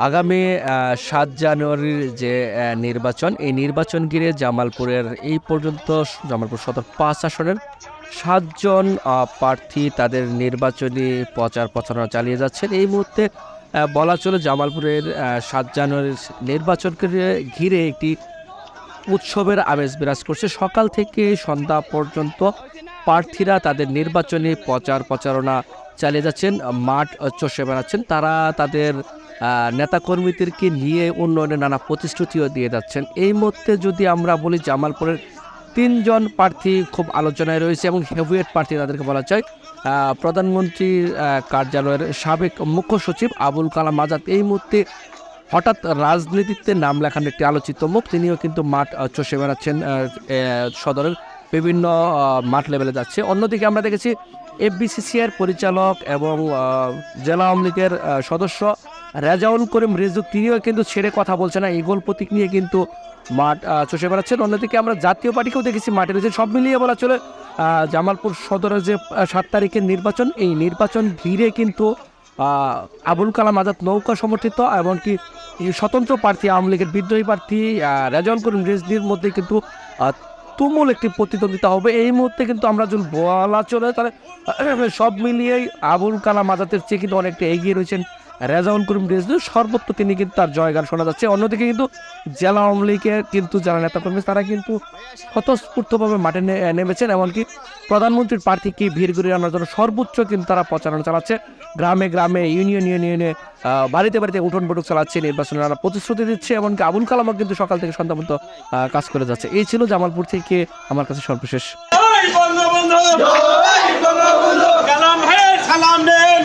আগামী ৭ জানুয়ারির যে নির্বাচন, এই নির্বাচন ঘিরে জামালপুরের এই পর্যন্ত জামালপুর সদর ৫ আসনের ৭ জন প্রার্থী তাদের নির্বাচনী প্রচার প্রচারণা চালিয়ে যাচ্ছেন। এই মুহূর্তে বলা চলে জামালপুরের ৭ জানুয়ারির নির্বাচনকে ঘিরে একটি উৎসবের আমেজ বিরাজ করছে। সকাল থেকে সন্ধ্যা পর্যন্ত প্রার্থীরা তাদের নির্বাচনী প্রচার প্রচারণা চালিয়ে যাচ্ছেন, মাঠ চষে বেড়াচ্ছেন। তারা তাদের নেতাকর্মীদেরকে নিয়ে উন্নয়নের নানা প্রতিশ্রুতিও দিয়ে যাচ্ছেন। এই মুহূর্তে যদি আমরা বলি, জামালপুরের ৩ জন প্রার্থী খুব আলোচনায় রয়েছে এবং হেভিওয়েট প্রার্থী তাদেরকে বলা যায়। প্রধানমন্ত্রীর কার্যালয়ের সাবেক মুখ্য সচিব আবুল কালাম আজাদ এই মুহূর্তে হঠাৎ রাজনীতিতে নাম লেখানো একটি আলোচিত মুখ। তিনিও কিন্তু মাঠ চষে বেড়াচ্ছেন, সদরের বিভিন্ন মাঠ লেভেলে যাচ্ছে। অন্যদিকে আমরা দেখেছি এফবিসিসিআর পরিচালক এবং জেলা আওয়ামী লীগের সদস্য রেজাউল করিম রেজু, তিনিও কিন্তু ছেড়ে কথা বলছে না, ইগল প্রতীক নিয়ে কিন্তু মাঠ চষে বেড়াচ্ছেন। অন্যদিকে আমরা জাতীয় পার্টিকেও দেখেছি মাঠে রয়েছে। সব মিলিয়ে বলা চলে জামালপুর সদরের যে ৭ তারিখের নির্বাচন, এই নির্বাচন ঘিরে কিন্তু আবুল কালাম আজাদ নৌকা সমর্থিত এমনকি স্বতন্ত্র প্রার্থী আওয়ামী লীগের বিদ্রোহী প্রার্থী রেজাউল করিম রেজদির মধ্যে কিন্তু তুমুল একটি প্রতিদ্বন্দ্বিতা হবে। এই মুহূর্তে কিন্তু আমরা যদি বলা চলে তাহলে সব মিলিয়েই আবুল কালাম আজাদের চেয়ে কিন্তু অনেকটা এগিয়ে রয়েছেন রেজাউল করিম রেজদি। সর্বত্র তিনি কিন্তু তার জয়গান শোনা যাচ্ছে। অন্যদিকে কিন্তু জেলা আওয়ামী লীগের কিন্তু যারা নেতাকর্মী তারা কিন্তু স্বতঃস্ফূর্তভাবে মাঠে নেমেছেন। এমনকি প্রধানমন্ত্রীর প্রার্থীকে ভিড় ঘুরিয়ে আনার জন্য সর্বোচ্চ কিন্তু তারা প্রচারণা চালাচ্ছে। গ্রামে গ্রামে ইউনিয়নে বাড়িতে বাড়িতে উঠোন বৈঠক চালাচ্ছে, নির্বাচনে তারা প্রতিশ্রুতি দিচ্ছে। এমনকি আবুল কালামও কিন্তু সকাল থেকে সন্ধ্যা পর্যন্ত কাজ করে যাচ্ছে। এই ছিল জামালপুর থেকে আমার কাছে সর্বশেষ। কালাম হে সালাম দেন।